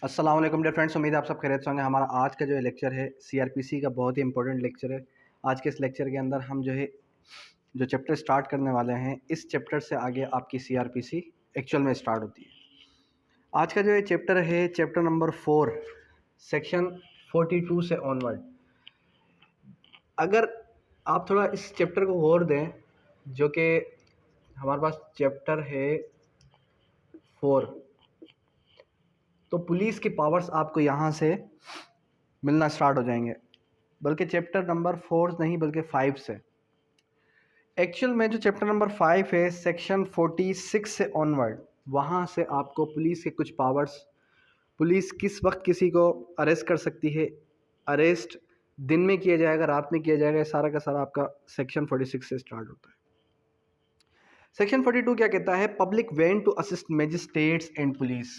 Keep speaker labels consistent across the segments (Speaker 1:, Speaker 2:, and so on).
Speaker 1: अस्सलाम वालेकुम dear friends, उम्मीद है आप सब खैरियत से होंगे। हमारा आज का जो लेक्चर है सीआरपीसी का बहुत ही इंपॉर्टेंट लेक्चर है। आज के इस लेक्चर के अंदर हम जो चैप्टर स्टार्ट करने वाले हैं, इस चैप्टर से आगे आपकी सीआरपीसी एक्चुअल में स्टार्ट होती है। आज का जो ये चैप्टर है, चैप्टर नंबर 4, सेक्शन 42 से ऑनवर्ड। अगर आप थोड़ा इस चैप्टर को गौर दें, जो कि हमारे पास चैप्टर है 4, तो पुलिस की पावर्स आपको यहाँ से मिलना स्टार्ट हो जाएंगे। बल्कि चैप्टर नंबर 4 नहीं बल्कि 5 से। एक्चुअल में जो चैप्टर नंबर 5 है, सेक्शन 46 से ऑनवर्ड, वहाँ से आपको पुलिस के कुछ पावर्स, पुलिस किस वक्त किसी को अरेस्ट कर सकती है, अरेस्ट दिन में किया जाएगा, रात में किया जाएगा, सारा का सारा आपका सेक्शन 46 से स्टार्ट होता है। सेक्शन 42 क्या कहता है? Public went to assist magistrates and police.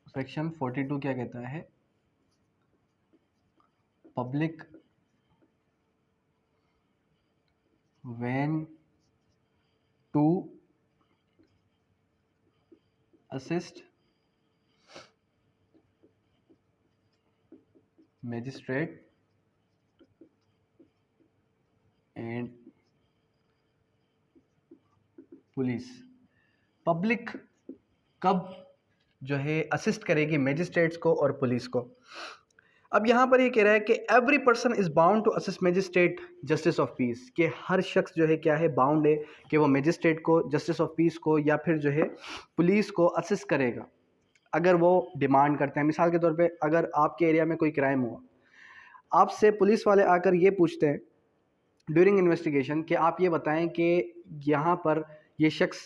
Speaker 1: Section 42 क्या कहता है? Public when to assist magistrate and police. Public कब जो है असिस्ट करेगी मैजिस्ट्रेट्स को और पुलिस को? अब यहाँ पर ये कह रहा है कि every person is bound to assist magistrate justice of peace, कि हर शख्स जो है क्या है, बाउंड है कि वो मैजिस्ट्रेट को, जस्टिस ऑफ पीस को या फिर जो है पुलिस को असिस्ट करेगा अगर वो डिमांड करते हैं। मिसाल के तौर पे अगर आपके एरिया में कोई क्राइम हुआ, आपसे पुलिस वाले आकर ये पूछते हैं ड्यूरिंग इन्वेस्टिगेशन कि आप ये बताएं कि यहाँ पर ये शख्स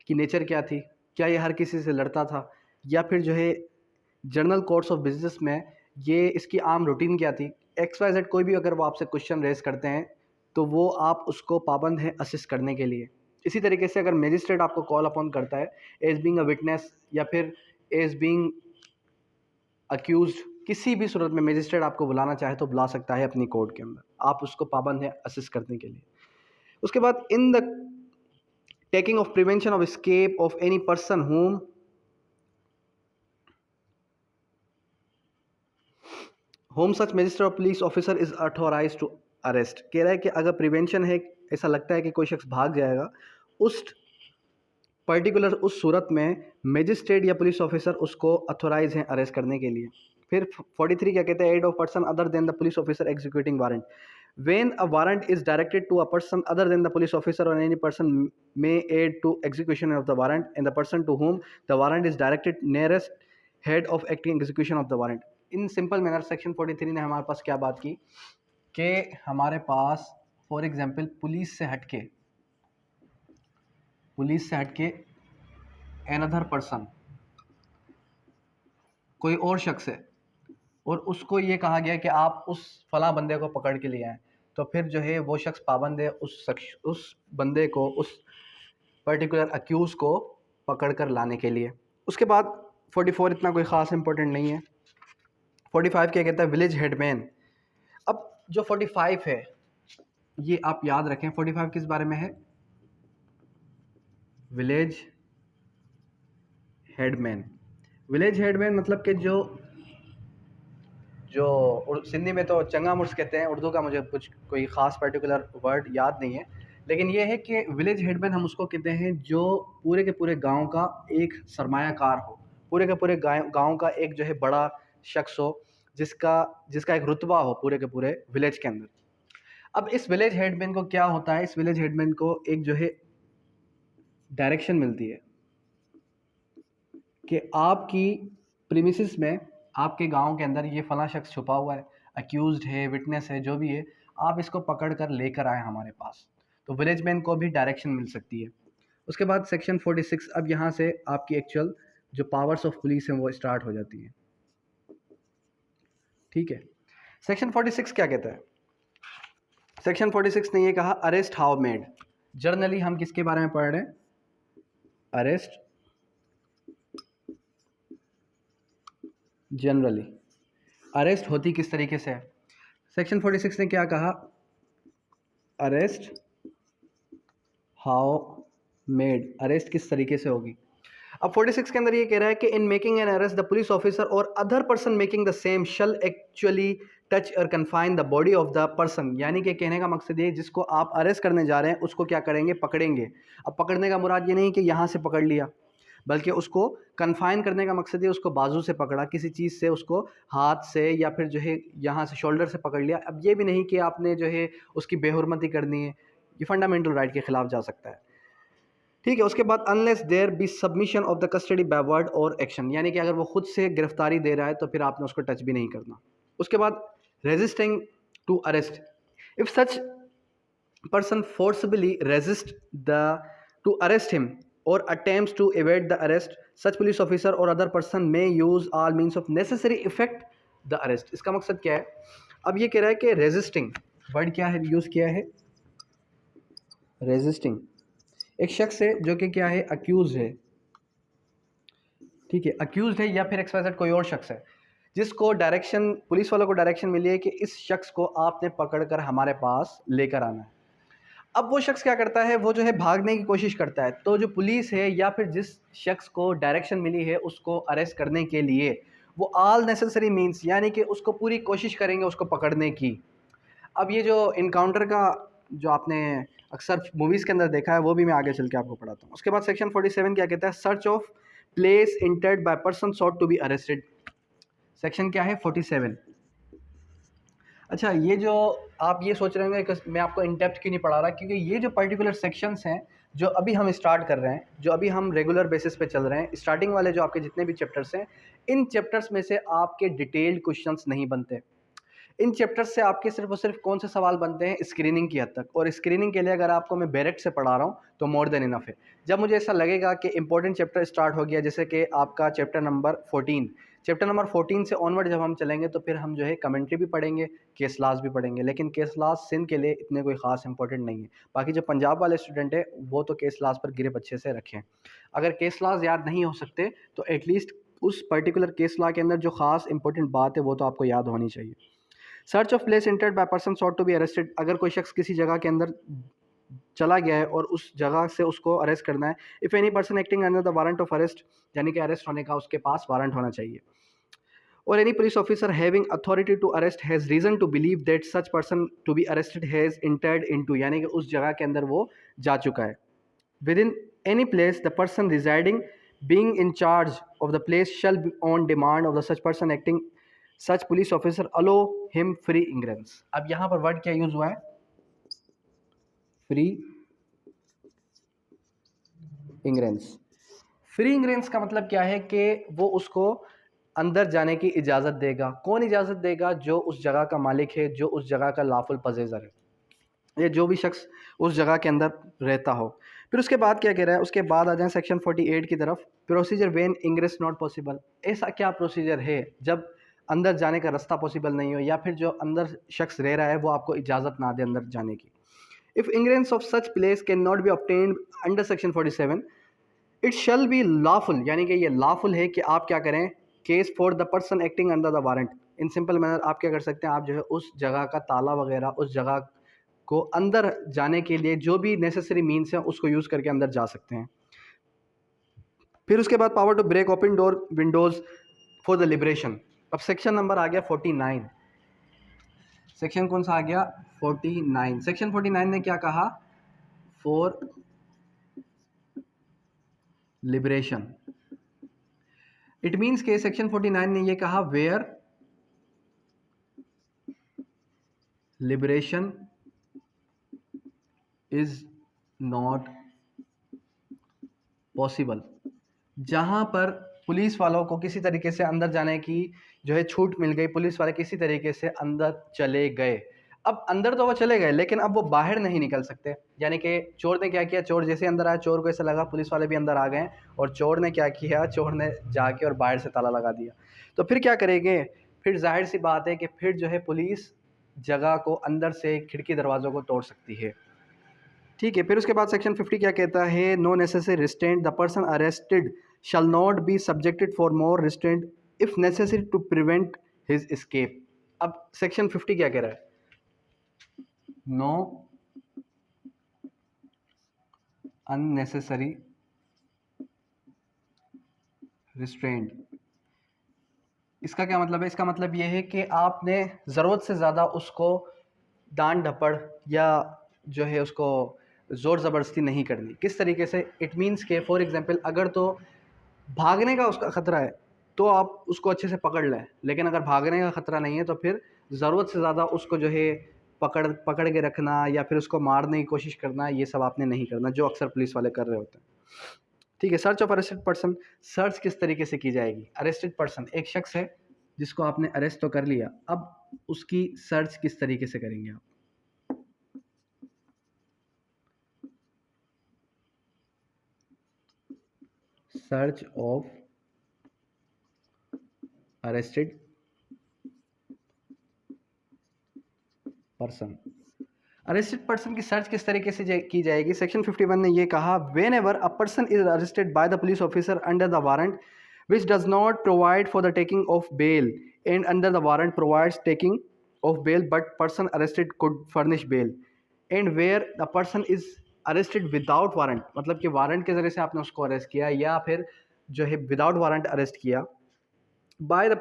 Speaker 1: की नेचर क्या थी, क्या ये हर किसी से लड़ता था, या फिर जो है जनरल कोर्स ऑफ बिजनेस में ये इसकी आम रूटीन क्या थी, XYZ कोई भी अगर वो आपसे क्वेश्चन रेज करते हैं तो वो आप उसको पाबंद हैं असिस्ट करने के लिए। इसी तरीके से अगर मैजिस्ट्रेट आपको कॉल अपॉन करता है एज बीइंग अ विटनेस या फिर एज बीइंग अक्यूज्ड, किसी भी सूरत में मैजिस्ट्रेट आपको बुलाना चाहे तो बुला सकता है अपनी कोर्ट के अंदर, आप उसको पाबंद है असिस्ट करने के लिए। उसके बाद in the taking of prevention of escape of any person whom such magistrate or police officer is authorise to arrest. कह रहा है कि अगर प्रिवेंशन है, ऐसा लगता है कि कोई शख्स भाग जाएगा, उस पर्टिकुलर उस सूरत में मैजिस्ट्रेट या पुलिस ऑफिसर उसको अथोराइज हैं अरेस्ट करने के लिए। फिर 43 क्या कहते हैं? Aid of person other than the police officer executing warrant. When a warrant is directed to a person other than the police officer or any person may aid to execution of the warrant, and the person to whom the warrant is directed nearest head of acting execution of the warrant. In simple manner section 43 ने हमारे पास क्या बात की कि हमारे पास for example police से हटके another person, कोई और शख्स है और उसको ये कहा गया कि आप उस फला बंदे को पकड़ के ले आएँ, तो फिर जो है वो शख्स पाबंद है उस बंदे को, उस पर्टिकुलर अक्यूज़ को पकड़ कर लाने के लिए। उसके बाद 44 इतना कोई ख़ास इंपॉर्टेंट नहीं है। 45 क्या कहता है? Village headman. अब जो 45 है ये आप याद रखें, 45 किस बारे में है? Village headman. विलेज हेडमैन मतलब कि जो सिंधी में तो चंगा मुर्स कहते हैं, उर्दू का मुझे कुछ कोई ख़ास पर्टिकुलर वर्ड याद नहीं है, लेकिन ये है कि विलेज हेडमैन हम उसको कहते हैं जो पूरे के पूरे गांव का एक सरमायाकार हो, पूरे के पूरे गांव का एक जो है बड़ा शख्स हो, जिसका एक रुतबा हो पूरे के पूरे विलेज के अंदर। अब इस विलेज हेडमैन को क्या होता है? इस विलेज हेडमैन को एक जो है डायरेक्शन मिलती है कि आपकी प्रीमिसेस में, आपके गांव के अंदर ये फला शख्स छुपा हुआ है, अक्यूज्ड है, विटनेस है, जो भी है, आप इसको पकड़ कर लेकर आए हमारे पास। तो विलेज मैन को भी डायरेक्शन मिल सकती है। उसके बाद सेक्शन 46, अब यहाँ से आपकी एक्चुअल जो पावर्स ऑफ पुलिस हैं वो स्टार्ट हो जाती है। ठीक है, सेक्शन 46 क्या कहता है? सेक्शन 46 ने ये कहा, अरेस्ट हाउ मेड। जर्नली हम किसके बारे में पढ़ रहे हैं? अरेस्ट जनरली, अरेस्ट होती किस तरीके से है? सेक्शन 46 ने क्या कहा? अरेस्ट हाउ मेड, अरेस्ट किस तरीके से होगी। अब 46 के अंदर ये कह रहा है कि in making an arrest the police officer or other person making the same shall actually touch or confine the body of the person, यानी कि कहने का मकसद ये जिसको आप अरेस्ट करने जा रहे हैं उसको क्या करेंगे, पकड़ेंगे। अब पकड़ने का मुराद ये नहीं कि यहाँ से पकड़ लिया, बल्कि उसको कन्फाइन करने का मकसद ये उसको बाजू से पकड़ा, किसी चीज़ से उसको हाथ से या फिर जो है यहाँ से शोल्डर से पकड़ लिया। अब ये भी नहीं कि आपने जो है उसकी बेहुरमती करनी है, ये फंडामेंटल राइट के खिलाफ जा सकता है। ठीक है, उसके बाद unless there be submission of the custody by word और एक्शन, यानी कि अगर वो खुद से गिरफ्तारी दे रहा है तो फिर आपने उसको टच भी नहीं करना। उसके बाद resisting to arrest, if such person forcibly resist the to arrest him or attempts to evade the arrest, such police officer or other person may use all means of necessary effect the arrest। इसका मकसद क्या है, अब ये कह रहा है कि रेजिस्टिंग वर्ड क्या है यूज़ किया है, रेजिस्टिंग एक शख्स है जो कि क्या है, अक्यूज है, ठीक है, अक्यूज है या फिर एक्सवाइजेड कोई और शख्स है जिसको डायरेक्शन, पुलिस वालों को डायरेक्शन मिली है कि इस शख्स को आपने पकड़कर हमारे पास लेकर आना है। अब वो शख्स क्या करता है, वो जो है भागने की कोशिश करता है, तो जो पुलिस है या फिर जिस शख्स को डायरेक्शन मिली है उसको अरेस्ट करने के लिए वो ऑल नेसेसरी मीन्स, यानी कि उसको पूरी कोशिश करेंगे उसको पकड़ने की। अब ये जो इनकाउंटर का जो आपने अक्सर मूवीज़ के अंदर देखा है वो भी मैं आगे चल के आपको पढ़ाता हूँ। उसके बाद सेक्शन 47 क्या कहता है, search of place entered by person sought to be arrested. Section क्या है 47। अच्छा, ये जो आप ये सोच रहे होंगे कि मैं आपको इन डेप्थ क्यों नहीं पढ़ा रहा, क्योंकि ये जो पर्टिकुलर सेक्शंस हैं जो अभी हम स्टार्ट कर रहे हैं, जो अभी हम रेगुलर बेसिस पे चल रहे हैं, स्टार्टिंग वाले जो आपके जितने भी चैप्टर्स हैं, इन चैप्टर्स में से आपके डिटेल्ड क्वेश्चंस नहीं बनते। इन चैप्टर्स से आपके सिर्फ और सिर्फ कौन से सवाल बनते हैं, स्क्रीनिंग की हद तक, और स्क्रीनिंग के लिए अगर आपको मैं बैरेक्ट से पढ़ा रहा हूँ तो मोर देन इनफ है। जब मुझे ऐसा लगेगा कि इंपॉर्टेंट चैप्टर स्टार्ट हो गया, जैसे कि आपका चैप्टर नंबर 14, चैप्टर नंबर 14 से ऑनवर्ड जब हम चलेंगे तो फिर हम जो है कमेंट्री भी पढ़ेंगे, केस लॉज भी पढ़ेंगे, लेकिन केस लॉज सिंध के लिए इतने कोई ख़ास इंपॉर्टेंट नहीं है। बाकी जो पंजाब वाले स्टूडेंट है वो तो केस लॉज पर गिरप अच्छे से रखें। अगर केस लॉज याद नहीं हो सकते तो एटलीस्ट उस पर्टिकुलर केस लॉ के अंदर जो ख़ास इंपॉर्टेंट बात है वो तो आपको याद होनी चाहिए। Search of place entered by person sought to be arrested, अगर कोई शख्स किसी जगह के अंदर चला गया है और उस जगह से उसको अरेस्ट करना है, if any person acting under the warrant of arrest, यानी कि अरेस्ट होने का उसके पास वारंट होना चाहिए, और any police officer having authority to arrest has reason to believe that such person to be arrested has entered into, यानी कि उस जगह के अंदर वो जा चुका है, with in any place the person residing being in charge of the place shall be on demand of the such person acting such police officer allow him free ingress। अब यहाँ पर वर्ड क्या यूज हुआ है, free इंग्रेंस। Free इंग्रेंस का मतलब क्या है कि वो उसको अंदर जाने की इजाज़त देगा। कौन इजाज़त देगा, जो उस जगह का मालिक है, जो उस जगह का लाफुल पजेज़र है, या जो भी शख्स उस जगह के अंदर रहता हो। फिर उसके बाद क्या कह रहा है, उसके बाद आ जाए सेक्शन 48 की तरफ, procedure when ingress not possible. ऐसा क्या प्रोसीजर है जब अंदर जाने का रास्ता पॉसिबल नहीं हो, या फिर जो अंदर शख्स रह रहा है वो आपको इजाज़त ना दे अंदर जाने की। If ingress of such place can not be obtained under section 47, it shall be lawful, यानी कि ये लॉफुल है कि आप क्या करें, case for the person acting under the warrant. In simple manner आप क्या कर सकते हैं, आप जो है उस जगह का ताला वगैरह, उस जगह को अंदर जाने के लिए जो भी नेसेसरी मीन्स हैं उसको यूज़ करके अंदर जा सकते हैं। फिर उसके बाद power to break open door windows for the liberation. अब सेक्शन नंबर आ गया 49। सेक्शन कौन सा आ गया, 49। सेक्शन 49 ने क्या कहा, फॉर लिबरेशन। इट मीन्स के सेक्शन 49 ने ये कहा where liberation is not possible, जहाँ पर पुलिस वालों को किसी तरीके से अंदर जाने की जो है छूट मिल गई, पुलिस वाले किसी तरीके से अंदर चले गए। अब अंदर तो वो चले गए लेकिन अब वो बाहर नहीं निकल सकते, यानी कि चोर ने क्या किया, चोर जैसे अंदर आया, चोर को ऐसा लगा पुलिस वाले भी अंदर आ गए, और चोर ने क्या किया, चोर ने जाके और बाहर से ताला लगा दिया। तो फिर क्या करेंगे, फिर जाहिर सी बात है कि फिर जो है पुलिस जगह को अंदर से खिड़की दरवाज़ों को तोड़ सकती है। ठीक है, फिर उसके बाद सेक्शन 50 क्या कहता है, no necessary restraint, the person arrested shall not be subjected for more restraint if necessary to prevent his escape. अब सेक्शन 50 क्या कह रहा है, नो अननेसेसरी रिस्ट्रेंड। इसका क्या मतलब है? इसका मतलब ये है कि आपने ज़रूरत से ज़्यादा उसको डांट डपड़ या जो है उसको ज़ोर ज़बरदस्ती नहीं करनी। किस तरीके से? इट मीन्स के फॉर एग्जांपल अगर तो भागने का उसका ख़तरा है तो आप उसको अच्छे से पकड़ लें, लेकिन अगर भागने का ख़तरा नहीं है तो फिर ज़रूरत से ज़्यादा उसको जो है पकड़ पकड़ के रखना या फिर उसको मारने की कोशिश करना, ये सब आपने नहीं करना, जो अक्सर पुलिस वाले कर रहे होते हैं। ठीक है। Search of arrested person, search किस तरीके से की जाएगी? अरेस्टेड पर्सन एक शख्स है जिसको आपने अरेस्ट तो कर लिया, अब उसकी सर्च किस तरीके से करेंगे आप? Search of arrested person. Arrested person की सर्च किस तरीके से की जाएगी? सेक्शन 51 ने ये कहा, whenever a person is arrested by the police officer under the warrant which does not provide for the taking of bail and under the warrant provides taking of bail but person arrested could furnish bail and where the person is arrested without warrant, मतलब कि warrant के ज़रिए से आपने उसको arrest किया या फिर जो है विदाउट वारंट अरेस्ट किया, by the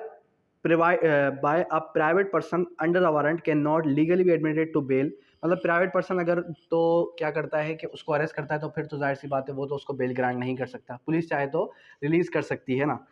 Speaker 1: by a private person under the warrant cannot legally be admitted to bail। मतलब प्राइवेट पर्सन अगर तो क्या करता है कि उसको अरेस्ट करता है तो फिर तो जाहिर सी बात है वो तो उसको बेल ग्रांट नहीं कर सकता, पुलिस चाहे तो रिलीज कर सकती है ना।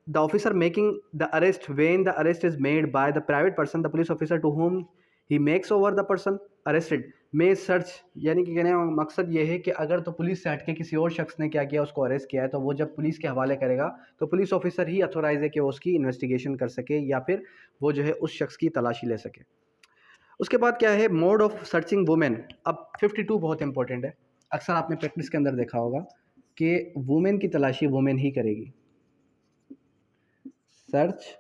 Speaker 1: The officer making the arrest when the arrest is made by the private person the police officer to whom he makes over the person arrested में सर्च। यानी कि कहने का मकसद ये है कि अगर तो पुलिस से हटके किसी और शख्स ने क्या किया, उसको अरेस्ट किया है, तो वो जब पुलिस के हवाले करेगा तो पुलिस ऑफिसर ही अथोराइज है कि वो उसकी इन्वेस्टिगेशन कर सके या फिर वो जो है उस शख्स की तलाशी ले सके। उसके बाद क्या है? Mode of searching women. अब 52 बहुत इंपॉर्टेंट है, अक्सर आपने प्रैक्टिस के अंदर देखा होगा कि वुमेन की तलाशी वुमेन ही करेगी। सर्च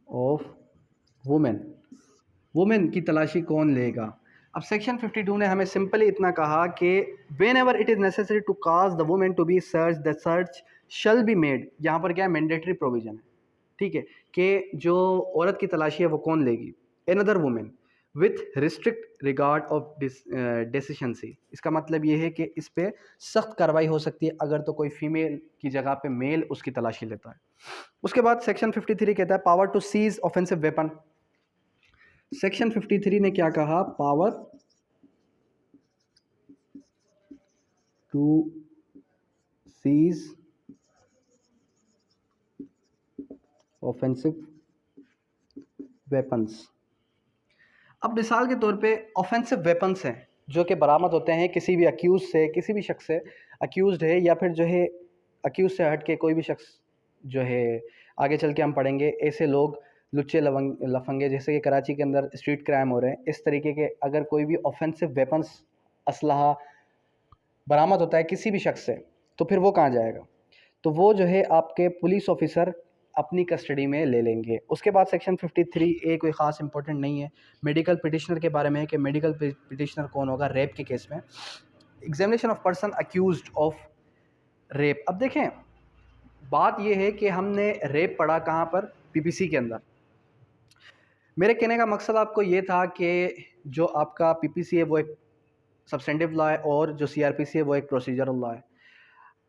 Speaker 1: ऑफ वुमेन, वुमेन की तलाशी कौन लेगा? अब सेक्शन 52 ने हमें सिंपली इतना कहा कि whenever it is necessary to cause the women to be search the search shall be made. यहाँ पर क्या है? मैंडेटरी प्रोविजन है, ठीक है, कि जो औरत की तलाशी है वो कौन लेगी? Another women with restrict regard of decency. इसका मतलब ये है कि इस पर सख्त कार्रवाई हो सकती है अगर तो कोई फीमेल की जगह पे मेल उसकी तलाशी लेता है। उसके बाद सेक्शन 53 कहता है power to seize offensive weapon. Section 53 ने क्या कहा? Power to seize offensive weapons. अब मिसाल के तौर पे ऑफेंसिव वेपन्स हैं जो कि बरामद होते हैं किसी भी अक्यूज से, किसी भी शख्स से अक्यूज़ड है या फिर जो है अक्यूज से हट के कोई भी शख्स जो है, आगे चल के हम पढ़ेंगे ऐसे लोग लुच्चे लफंगे जैसे कि कराची के अंदर स्ट्रीट क्राइम हो रहे हैं, इस तरीके के अगर कोई भी ऑफेंसिव वेपन्स असलहा बरामद होता है किसी भी शख्स से तो फिर वो कहाँ जाएगा? तो वो जो है आपके पुलिस ऑफिसर अपनी कस्टडी में ले लेंगे। उसके बाद सेक्शन 53A कोई ख़ास इंपॉर्टेंट नहीं है, मेडिकल पिटिशनर के बारे में है कि मेडिकल पिटिशनर कौन होगा रेप के केस में। Examination of person accused of rape. अब देखें बात यह है कि हमने रेप पढ़ा कहाँ पर? पीपीसी के अंदर। मेरे कहने का मकसद आपको ये था कि जो आपका पीपीसी है वो एक सब्सटेंटिव लॉ है और जो सीआरपीसी है वो एक प्रोसीजरल लॉ है।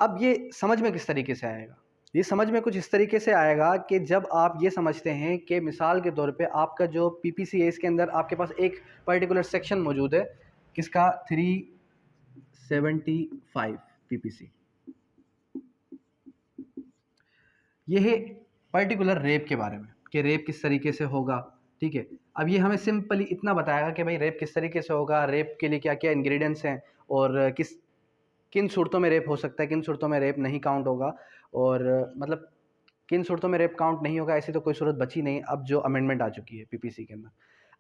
Speaker 1: अब ये समझ में किस तरीके से आएगा? ये समझ में कुछ इस तरीके से आएगा कि जब आप ये समझते हैं कि मिसाल के तौर पे आपका जो पीपीसी है इसके अंदर आपके पास एक पर्टिकुलर सेक्शन मौजूद है, किसका? 375 पीपीसी। ये है पर्टिकुलर रेप के बारे में कि रेप किस तरीके से होगा, ठीक है। अब ये हमें सिंपली इतना बताएगा कि भाई रेप किस तरीके से होगा, रेप के लिए क्या क्या इंग्रेडिएंट्स हैं और किन सूरतों में रेप हो सकता है, किन सूरतों में रेप नहीं काउंट होगा, और मतलब किन सूरतों में रेप काउंट नहीं होगा ऐसी तो कोई सूरत बची नहीं अब जो अमेंडमेंट आ चुकी है पीपीसी के अंदर।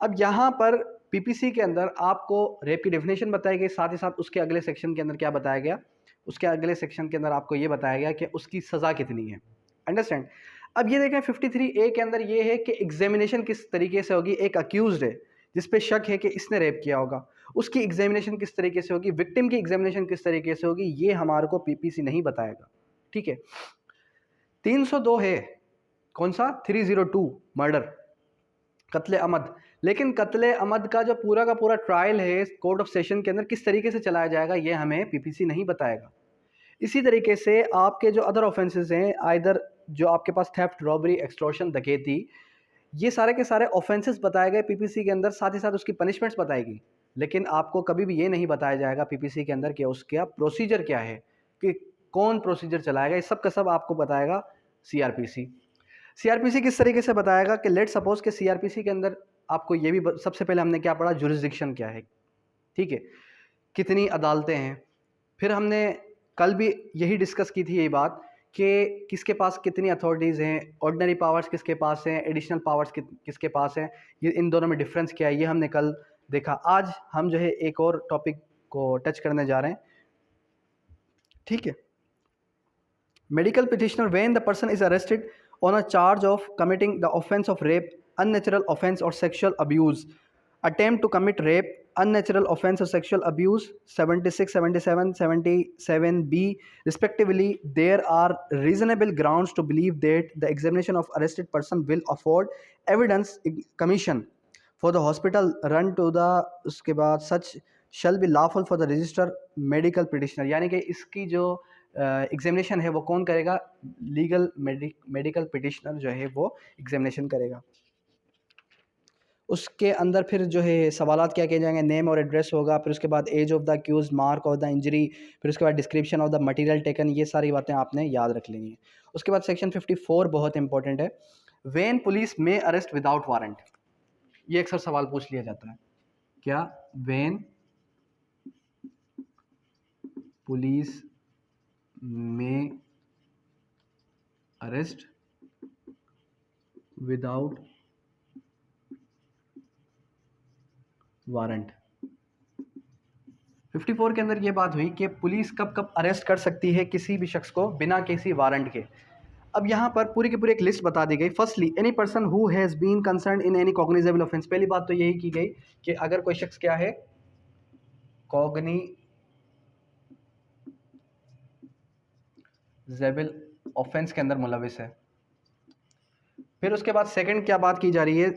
Speaker 1: अब यहाँ पर पीपीसी के अंदर आपको रेप की डेफिनेशन बताई गई, साथ ही साथ उसके अगले सेक्शन के अंदर क्या बताया गया? उसके अगले सेक्शन के अंदर आपको ये बताया गया कि उसकी सज़ा कितनी है। अंडरस्टैंड? अब ये देखें 53A के अंदर ये है कि एग्जामिनेशन किस तरीके से होगी। एक अक्यूज्ड है जिस पे शक है कि इसने रेप किया होगा, उसकी एग्जामिनेशन किस तरीके से होगी, विक्टिम की एग्जामिनेशन किस तरीके से होगी, ये हमारे को पीपीसी नहीं बताएगा, ठीक है। 302 है, कौन सा? 302 मर्डर, कत्ले अमद। लेकिन कत्ले अमद का जो पूरा का पूरा ट्रायल है कोर्ट ऑफ सेशन के अंदर किस तरीके से चलाया जाएगा ये हमें पीपीसी नहीं बताएगा। इसी तरीके से आपके जो अदर ऑफेंसेस हैं, आइदर जो आपके पास थेफ्ट, रॉबरी, एक्सटॉर्शन, डकैती, ये सारे के सारे ऑफेंसेस बताए गए पीपीसी के अंदर, साथ ही साथ उसकी पनिशमेंट्स बताएगी। लेकिन आपको कभी भी ये नहीं बताया जाएगा पीपीसी के अंदर कि उसका प्रोसीजर क्या है, कि कौन प्रोसीजर चलाएगा, ये सब का सब आपको बताएगा सीआरपीसी। सीआरपीसी किस तरीके से बताएगा कि लेट सपोज के सीआरपीसी के अंदर आपको ये भी सबसे पहले हमने क्या पढ़ा, जुरिस्डिक्शन क्या है, ठीक है, कितनी अदालतें हैं। फिर हमने कल भी यही डिस्कस की थी, यही बात कि किसके पास कितनी अथॉरिटीज़ हैं, ऑर्डिनरी पावर्स किसके पास हैं, एडिशनल पावर्स किसके पास हैं, ये इन दोनों में डिफरेंस क्या है, ये हमने कल देखा। आज हम जो है एक और टॉपिक को टच करने जा रहे हैं, ठीक है। Medical petitioner when the person is arrested on a charge of committing the offense of rape, unnatural offense or sexual abuse, attempt to commit rape, unnatural offense or sexual abuse, 76, 77, 77b respectively, there are reasonable grounds to believe that the examination of arrested person will afford evidence commission for the hospital run to the, उसके बाद such shall be lawful for the register medical petitioner, यानी कि इसकी जो examination है वो कौन करेगा, लीगल मेडिकल पिटिशनर जो है वो एग्जामिनेशन करेगा। उसके अंदर फिर जो है सवालात क्या किए जाएंगे, नेम और एड्रेस होगा, फिर उसके बाद age of the accuse, mark of the injury, फिर उसके बाद description of the material taken, ये सारी बातें आपने याद रख लेनी है। उसके बाद सेक्शन 54 बहुत इंपॉर्टेंट है, व्हेन पुलिस में अरेस्ट विदाउट वारंट, ये अक्सर सवाल पूछ लिया जाता है, क्या व्हेन पुलिस में अरेस्ट विदाउट वारंट। 54 के अंदर ये बात हुई कि पुलिस कब कब अरेस्ट कर सकती है किसी भी शख्स को बिना किसी वारंट के। अब यहाँ पर पूरी की पूरी एक लिस्ट बता दी गई। Firstly, any person who has been concern in any cognizable offence, पहली बात तो यही की गई कि अगर कोई शख्स क्या है, कॉग्निजेबल ऑफेंस के अंदर मुलविस है। फिर उसके बाद सेकंड क्या बात की जा रही है,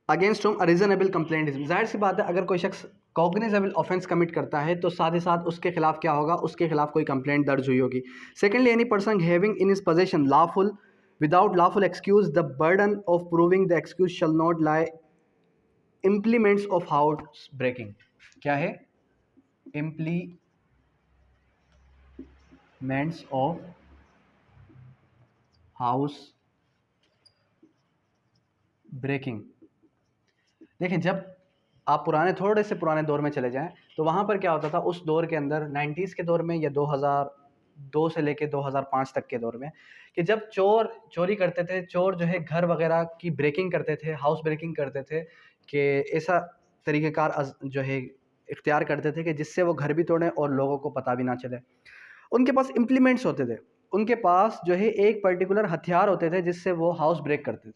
Speaker 1: अगेंस्ट होम रीजनेबल कंप्लेंट। जाहिर सी बात है, अगर कोई शख्स कॉग्निजेबल ऑफेंस कमिट करता है तो साथ ही साथ उसके खिलाफ क्या होगा, उसके खिलाफ कोई कंप्लेंट दर्ज हुई होगी। Secondly, any person having in his possession lawful without lawful excuse, the burden of proving the excuse shall not lie implements of house breaking. क्या है, इम्प्लीमेंट्स ऑफ हाउस ब्रेकिंग। देखें, जब आप थोड़े से पुराने दौर में चले जाएं तो वहाँ पर क्या होता था, उस दौर के अंदर 90s के दौर में या 2002 से लेके 2005 तक के दौर में, कि जब चोर चोरी करते थे, चोर जो है घर वगैरह की ब्रेकिंग करते थे, हाउस ब्रेकिंग करते थे, कि ऐसा तरीक़ेकार जो है इख्तियार करते थे कि जिससे वो घर भी तोड़ें और लोगों को पता भी ना चले। उनके पास इम्प्लीमेंट्स होते थे, उनके पास जो है एक पर्टिकुलर हथियार होते थे जिससे वो हाउस ब्रेक करते थे,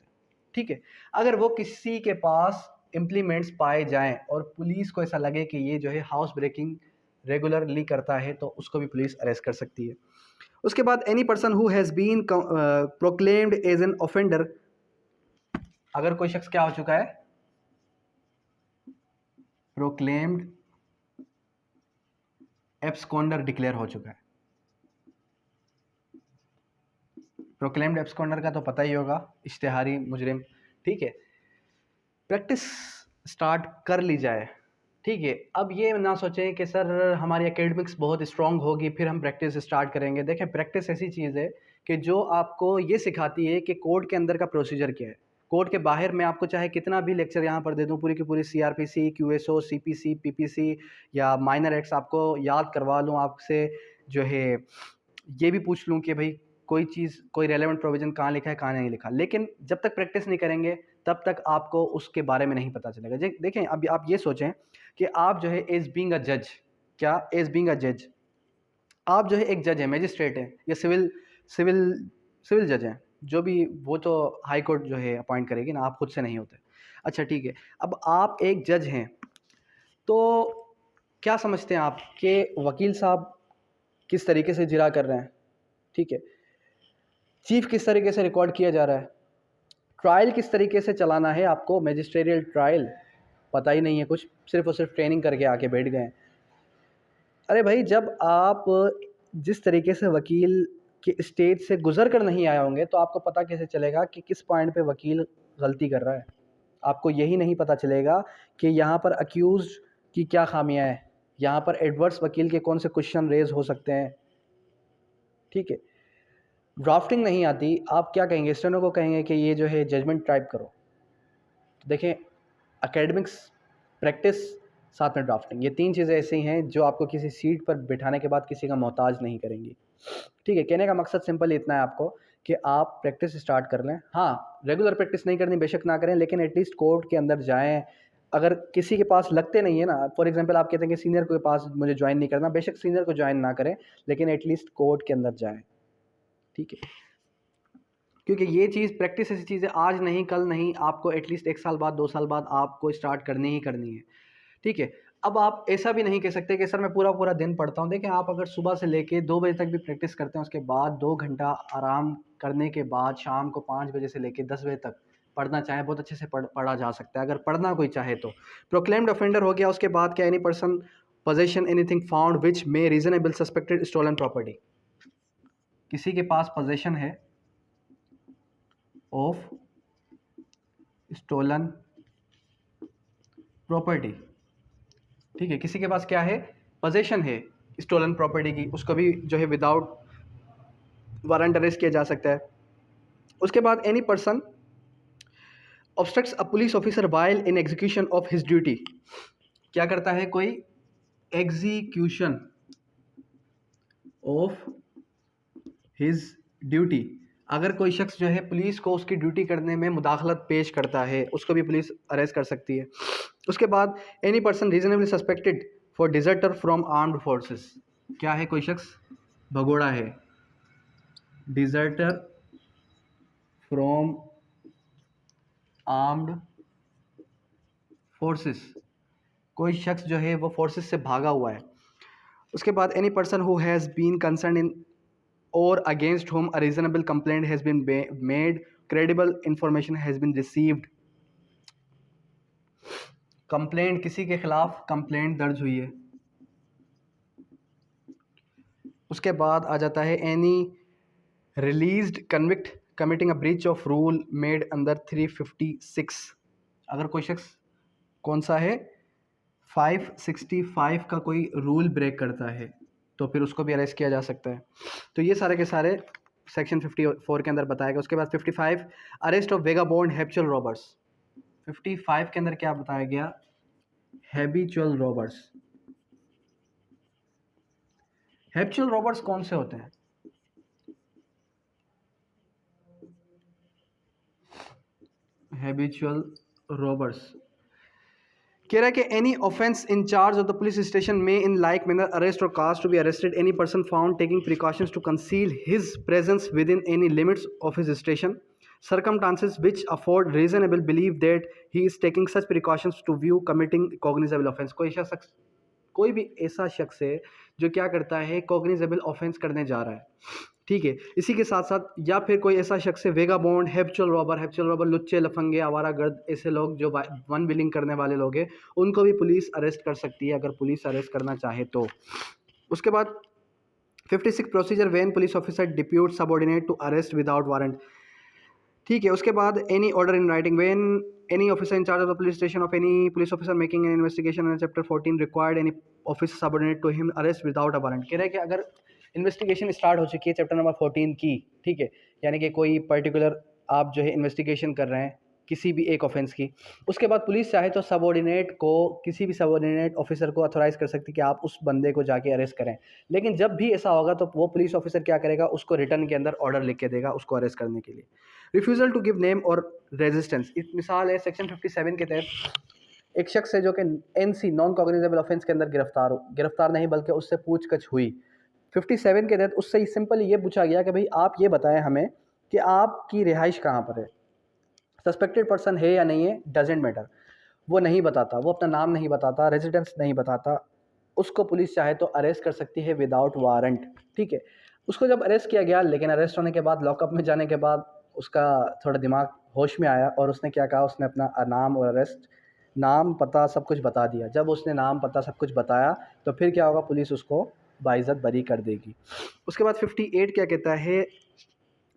Speaker 1: ठीक है। अगर वो किसी के पास इम्प्लीमेंट्स पाए जाएं और पुलिस को ऐसा लगे कि ये जो है हाउस ब्रेकिंग रेगुलरली करता है, तो उसको भी पुलिस अरेस्ट कर सकती है। उसके बाद any person who has been proclaimed as an offender, अगर कोई शख्स क्या हो चुका है, प्रोक्लेम्ड एब्सकॉन्डर डिक्लेयर हो चुका है। प्रोक्लेम्ड एब्सकॉन्डर का तो पता ही होगा, इश्तिहारी मुजरिम, ठीक है। प्रैक्टिस स्टार्ट कर ली जाए, ठीक है। अब ये ना सोचें कि सर हमारी एकेडमिक्स बहुत स्ट्रांग होगी फिर हम प्रैक्टिस स्टार्ट करेंगे। देखें, प्रैक्टिस ऐसी चीज़ है कि जो आपको ये सिखाती है कि कोर्ट के अंदर का प्रोसीजर क्या है। कोर्ट के बाहर मैं आपको चाहे कितना भी लेक्चर यहाँ पर दे दूँ, पूरी की पूरी सीआरपीसी, क्यूएसओ, सीपीसी, पीपीसी या माइनर एक्ट्स आपको याद करवा लूँ, आपसे जो है ये भी पूछ लूँ कि भाई कोई चीज़, कोई रेलेवेंट प्रोविज़न कहाँ लिखा है, कहाँ नहीं लिखा, लेकिन जब तक प्रैक्टिस नहीं करेंगे तब तक आपको उसके बारे में नहीं पता चलेगा। देखें, अब आप ये सोचें कि आप जो है एज बीइंग अ जज, क्या एज बीइंग अ जज, आप जो है एक जज है, मैजिस्ट्रेट है या सिविल सिविल जज हैं, जो भी, वो तो हाई कोर्ट जो है अपॉइंट करेगी ना, आप खुद से नहीं होते। अच्छा, ठीक है। अब आप एक जज हैं, तो क्या समझते हैं आप कि वकील साहब किस तरीके से जिरा कर रहे हैं, ठीक है, चीफ किस तरीके से रिकॉर्ड किया जा रहा है, ट्रायल किस तरीके से चलाना है, आपको मैजिस्ट्रेरियल ट्रायल पता ही नहीं है कुछ, सिर्फ और सिर्फ ट्रेनिंग करके आके बैठ गए। अरे भाई, जब आप जिस तरीके से वकील के स्टेज से गुजर कर नहीं आए होंगे तो आपको पता कैसे चलेगा कि किस पॉइंट पे वकील गलती कर रहा है। आपको यही नहीं पता चलेगा कि यहाँ पर अक्यूज की क्या खामियां हैं, यहाँ पर एडवर्स वकील के कौन से क्वेश्चन रेज हो सकते हैं। ठीक है, ड्राफ्टिंग नहीं आती, आप क्या कहेंगे, स्टेनो को कहेंगे कि ये जो है जजमेंट टाइप करो। तो देखें, एकेडमिक्स, प्रैक्टिस, साथ में ड्राफ्टिंग, ये तीन चीज़ें ऐसी हैं जो आपको किसी सीट पर बिठाने के बाद किसी का मोहताज नहीं करेंगी। ठीक है, कहने का मकसद सिंपल इतना है आपको कि आप प्रैक्टिस स्टार्ट कर लें। हाँ, रेगुलर प्रैक्टिस नहीं करनी, बेशक ना करें, लेकिन एटलीस्ट कोर्ट के अंदर जाएं। अगर किसी के पास लगते नहीं है ना, फॉर एग्जांपल आप कहते हैं कि सीनियर के पास मुझे ज्वाइन नहीं करना, बेशक सीनियर को ज्वाइन ना करें, लेकिन एटलीस्ट कोर्ट के अंदर जाएं। ठीक है, क्योंकि ये चीज़, प्रैक्टिस ऐसी चीज़ है, आज नहीं कल नहीं, आपको एटलीस्ट 1 साल बाद 2 साल बाद आपको स्टार्ट करनी ही करनी है। ठीक है, अब आप ऐसा भी नहीं कह सकते कि सर मैं पूरा पूरा दिन पढ़ता हूँ। देखिए, आप अगर सुबह से लेके 2 बजे तक भी प्रैक्टिस करते हैं, उसके बाद 2 घंटा आराम करने के बाद शाम को 5 बजे से लेके 10 बजे तक पढ़ना चाहें, बहुत अच्छे से पढ़ा जा सकता है, अगर पढ़ना कोई चाहे तो। प्रोक्लेम्ड ऑफेंडर हो गया, उसके बाद क्या, any person possession anything found which may reasonable suspected stolen property, किसी के पास पोजेशन है ऑफ स्टोलन प्रॉपर्टी। ठीक है, किसी के पास क्या है, पोजेशन है स्टोलन प्रॉपर्टी की, उसको भी जो है विदाउट वारंट अरेस्ट किया जा सकता है। उसके बाद any person obstructs a police officer while in execution of his duty, क्या करता है, कोई एग्जीक्यूशन ऑफ हिज ड्यूटी, अगर कोई शख्स जो है पुलिस को उसकी ड्यूटी करने में मुदाखलत पेश करता है, उसको भी पुलिस अरेस्ट कर सकती है। उसके बाद any person reasonably suspected for deserter from armed forces, क्या है, कोई शख्स भगोड़ा है, डिजर्टर फ्रॉम आर्म्ड फोर्सेस, कोई शख्स जो है वो फोर्सेस से भागा हुआ है। उसके बाद any person who has been concern in और against whom a reasonable complaint has been made, credible information has been received, complaint, किसी के खिलाफ कंप्लेंट दर्ज हुई है। उसके बाद आ जाता है any released convict committing a breach of rule made under 356, अगर कोई शख्स, कौन सा है, 565 का कोई रूल ब्रेक करता है तो फिर उसको भी अरेस्ट किया जा सकता है। तो ये सारे के सारे सेक्शन 54 के अंदर बताया गया। उसके बाद 55 अरेस्ट ऑफ वेगाबोंड हैबिचुअल रॉबर्स, 55 के अंदर क्या बताया गया, हैबिचुअल रॉबर्स। हैबिचुअल रॉबर्स कौन से होते हैं, हैबिचुअल रॉबर्स कह रहा है कि any offence in charge of the police station में इन लाइक मैनर अरेस्ट और cause to be arrested any person found taking precautions to conceal his presence within any limits of his station, circumstances which afford reasonable belief that he is taking such precautions to view committing cognizable offense, कोई भी ऐसा शख्स है जो क्या करता है, cognizable offence करने जा रहा है। ठीक है, इसी के साथ साथ या फिर कोई ऐसा शख्स है वेगाबॉन्ड, हैबिचुअल रॉबर, लुच्चे, लफंगे, आवारागर्द, ऐसे लोग जो वन बिलिंग करने वाले लोग हैं, उनको भी पुलिस अरेस्ट कर सकती है अगर पुलिस अरेस्ट करना चाहे तो। उसके बाद 56 procedure when police officer depute subordinate to arrest without warrant. ठीक है, उसके बाद any order in writing when any officer in charge of the police station of any police officer making an investigation in chapter 14 required any officer subordinate to him arrest without a warrant, कह रहे हैं कि अगर investigation start हो चुकी है chapter number 14 की, ठीक है, यानी कि कोई पर्टिकुलर आप जो है इन्वेस्टिगेशन कर रहे हैं किसी भी एक ऑफेंस की, उसके बाद पुलिस चाहे तो सबऑर्डिनेट को, किसी भी सबऑर्डिनेट ऑफिसर को अथोराइज कर सकती है कि आप उस बंदे को जाके अरेस्ट करें। लेकिन जब भी ऐसा होगा तो वो पुलिस ऑफिसर क्या करेगा, उसको रिटर्न के अंदर ऑर्डर लिख के देगा उसको अरेस्ट करने के लिए। रिफ्यूज़ल टू गिव नेम और रेजिस्टेंस, एक मिसाल है सेक्शन 57 के तहत एक शख्स है जो कि एनसी नॉन कॉग्निजेबल ऑफेंस के अंदर गिरफ्तार नहीं बल्कि उससे पूछताछ हुई 57 के तहत, उससे ही सिंपल ये पूछा गया कि भाई आप ये बताएं हमें कि आपकी रिहाइश कहाँ पर है, सस्पेक्टेड पर्सन है या नहीं है, डजेंट मैटर, वो नहीं बताता, वो अपना नाम नहीं बताता, रेजिडेंस नहीं बताता, उसको पुलिस चाहे तो अरेस्ट कर सकती है विदाउट वारंट। ठीक है, उसको जब अरेस्ट किया गया, लेकिन अरेस्ट होने के बाद लॉकअप में जाने के बाद उसका थोड़ा दिमाग होश में आया और उसने क्या कहा, उसने अपना नाम और अरेस्ट नाम पता सब कुछ बता दिया। जब उसने नाम पता सब कुछ बताया तो फिर क्या होगा, पुलिस उसको बाइज़्ज़त बरी कर देगी। उसके बाद 58 क्या कहता है,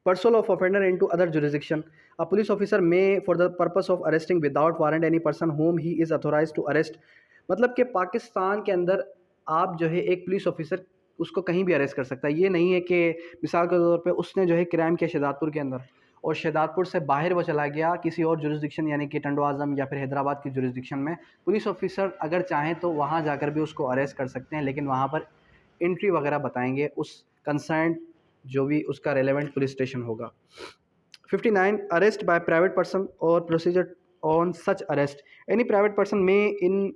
Speaker 1: parcel of offender into other jurisdiction, a police officer may for the purpose of arresting without warrant any person whom he is authorised to arrest. मतलब कि पाकिस्तान के अंदर आप जो है एक पुलिस ऑफिसर उसको कहीं भी अरेस्ट कर सकता है। ये नहीं है कि मिसाल के तौर पे उसने जो है क्राइम किया शहदादपुर के अंदर और शहदादपुर से बाहर वो चला गया किसी और जुरिसडिक्शन यानी कि टंडो आज़म या फिर हैदराबाद की जुरिसडिक्शन में, पुलिस ऑफिसर अगर चाहें तो वहाँ जाकर भी उसको अरेस्ट कर सकते हैं, लेकिन वहाँ पर एंट्री वगैरह बताएंगे उस कंसर्न जो भी उसका रेलेवेंट पुलिस स्टेशन होगा। 59 अरेस्ट बाय प्राइवेट पर्सन और procedure on such arrest, any private person में इन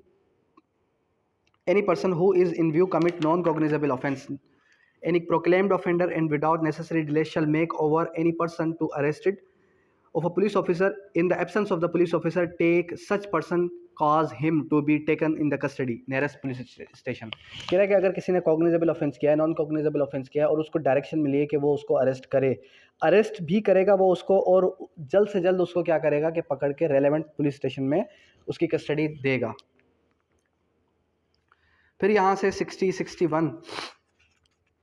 Speaker 1: any person who is in view commit non-cognizable offence, any proclaimed offender and without necessary delay shall make over any person to arrested of a police officer in the absence of the police officer take such person cause him to be taken in the custody nearest police station। कह रहा है कि अगर किसी ने cognizable offence किया है, non cognizable offence किया है और उसको डायरेक्शन मिली है कि वो उसको अरेस्ट करे, अरेस्ट भी करेगा वो उसको, और जल्द से जल्द उसको क्या करेगा कि पकड़ के रेलेवेंट पुलिस स्टेशन में उसकी कस्टडी देगा। फिर यहाँ से 61,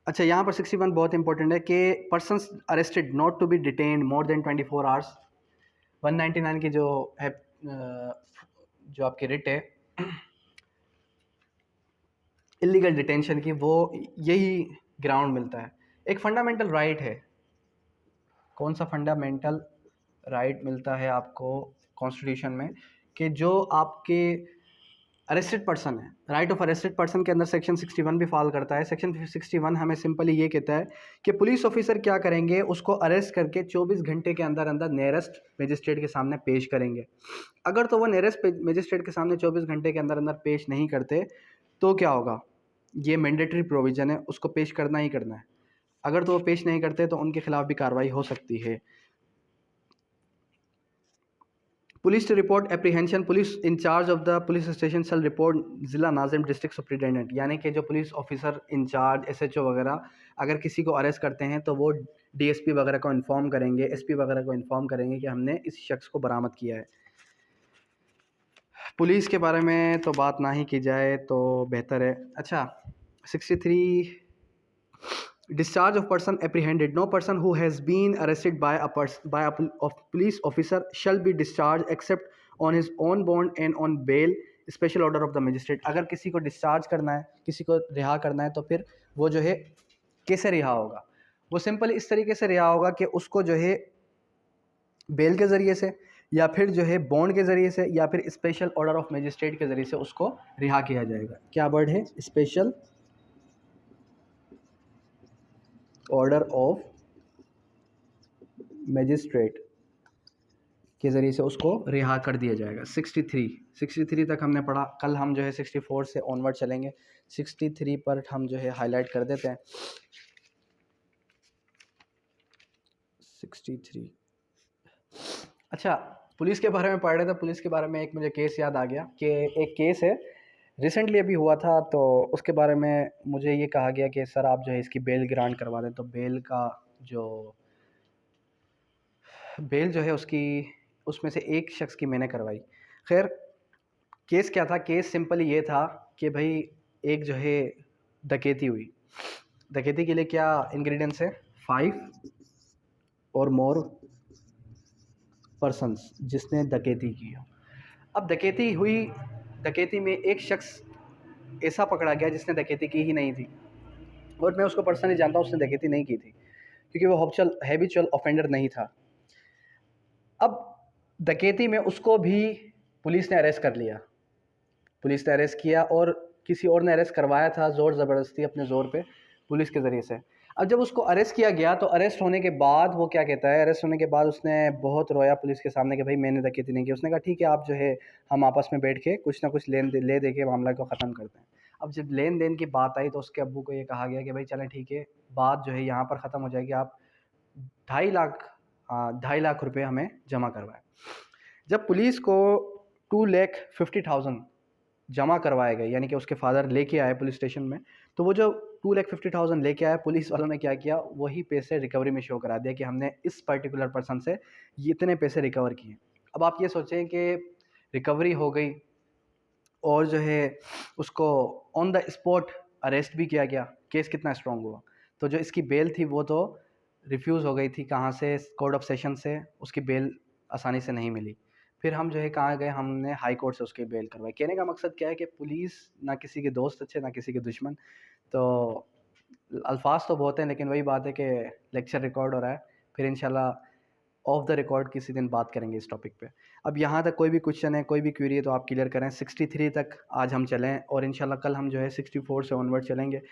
Speaker 1: अच्छा यहाँ पर 61 बहुत इंपॉर्टेंट है कि persons arrested not to be detained more than 24 hours. 199 की जो है जो आपकी रिट है इलीगल डिटेंशन की, वो यही ग्राउंड मिलता है। एक फंडामेंटल राइट है, कौन सा फंडामेंटल राइट मिलता है आपको कॉन्स्टिट्यूशन में, कि जो आपके अरेस्टेड पर्सन है, राइट ऑफ अरेस्टेड पर्सन के अंदर सेक्शन 61 भी फॉल करता है। सेक्शन 61 हमें सिंपली ये कहता है कि पुलिस ऑफिसर क्या करेंगे, उसको अरेस्ट करके 24 घंटे के अंदर अंदर नियरेस्ट मजिस्ट्रेट के सामने पेश करेंगे। अगर तो वो नियरेस्ट मजिस्ट्रेट के सामने 24 घंटे के अंदर अंदर पेश नहीं करते तो क्या होगा, ये मैंडेटरी प्रोविज़न है, उसको पेश करना ही करना है। अगर तो वो पेश नहीं करते तो उनके खिलाफ भी कार्रवाई हो सकती है। Police to report apprehension, police in charge of the police station shall report ज़िला नाजिम डिस्ट्रिक्ट सुप्रिटेंडेंट, यानी कि जो पुलिस ऑफिसर इंचार्ज एसएचओ वगैरह अगर किसी को अरेस्ट करते हैं तो वो डीएसपी वगैरह को इन्फॉर्म करेंगे, एसपी वगैरह को इन्फॉर्म करेंगे कि हमने इस शख्स को बरामद किया है। पुलिस के बारे में तो बात ना ही की जाए तो बेहतर है। अच्छा 63 discharge of person apprehended, no person who has been arrested by a police officer shall be discharged except on his own bond and on bail special order of the magistrate। अगर किसी को डिस्चार्ज करना है, किसी को रिहा करना है तो फिर वो जो है कैसे रिहा होगा, वो सिंपल इस तरीके से रिहा होगा कि उसको जो है बेल के ज़रिए से या फिर जो है बॉन्ड के ज़रिए से या फिर स्पेशल ऑर्डर ऑफ मजिस्ट्रेट के ज़रिए से उसको रिहा किया जाएगा। क्या वर्ड है, स्पेशल ऑर्डर ऑफ मजिस्ट्रेट के ज़रिए से उसको रिहा कर दिया जाएगा। 63 तक हमने पढ़ा। कल हम जो है 64 से ऑनवर्ड चलेंगे। 63 पर हम जो है हाईलाइट कर देते हैं। 63 अच्छा पुलिस के बारे में पढ़ रहे थे, पुलिस के बारे में एक मुझे केस याद आ गया कि एक केस है रिसेंटली अभी हुआ था, तो उसके बारे में मुझे ये कहा गया कि सर आप जो है इसकी बेल ग्रांट करवा दें। तो बेल का जो बेल जो है उसकी उसमें से एक शख्स की मैंने करवाई। खैर केस क्या था, केस सिंपली ये था कि भाई एक जो है डकैती हुई। डकैती के लिए क्या इंग्रेडिएंट्स है, 5 और मोर पर्सन्स जिसने डकैती की हो। अब डकैती हुई, डकैती में एक शख्स ऐसा पकड़ा गया जिसने डकैती की ही नहीं थी, और मैं उसको पर्सनली जानता हूँ, उसने डकैती नहीं की थी क्योंकि वो हैबिचुअल ऑफेंडर नहीं था। अब डकैती में उसको भी पुलिस ने अरेस्ट कर लिया, पुलिस ने अरेस्ट किया और किसी और ने अरेस्ट करवाया था ज़ोर ज़बरदस्ती अपने ज़ोर पे पुलिस के ज़रिए से। अब जब उसको अरेस्ट किया गया तो अरेस्ट होने के बाद वो क्या कहता है, अरेस्ट होने के बाद उसने बहुत रोया पुलिस के सामने कि भाई मैंने डकैती नहीं की। उसने कहा ठीक है आप जो है हम आपस में बैठ के कुछ ना कुछ ले दे के मामला को ख़त्म करते हैं। अब जब लेन देन की बात आई तो उसके अब्बू को ये कहा गया कि भाई चलें ठीक है बात जो है यहाँ पर ख़त्म हो जाएगी, आप 2.5 लाख रुपये हमें जमा करवाएं। जब पुलिस को 2,50,000 जमा करवाए गए, यानी कि उसके फादर लेके आए पुलिस स्टेशन में, तो वो जो 2,50,000 लेके आए, पुलिस वालों ने क्या किया, वही पैसे रिकवरी में शो करा दिया कि हमने इस पर्टिकुलर पर्सन से ये इतने पैसे रिकवर किए। अब आप ये सोचें कि रिकवरी हो गई, और जो है उसको ऑन द स्पॉट अरेस्ट भी किया गया। केस कितना स्ट्रांग हुआ। तो जो इसकी बेल थी वो तो रिफ्यूज़ हो गई थी, कहाँ से, कोर्ट ऑफ सेशन से उसकी बेल आसानी से नहीं मिली। फिर हम जो है कहाँ गए, हमने हाई कोर्ट से उसकी बेल करवाई। कहने का मकसद क्या है कि पुलिस ना किसी के दोस्त अच्छे ना किसी के दुश्मन। तो अल्फाज तो बहुत हैं, लेकिन वही बात है कि लेक्चर रिकॉर्ड हो रहा है, फिर इंशाल्लाह ऑफ द रिकॉर्ड किसी दिन बात करेंगे इस टॉपिक पे। अब यहाँ तक कोई भी क्वेश्चन है, कोई भी क्वेरी है तो आप क्लियर करें। 63 तक आज हम चलें और इंशाल्लाह कल हम जो है 64 से ऑनवर्ड चलेंगे।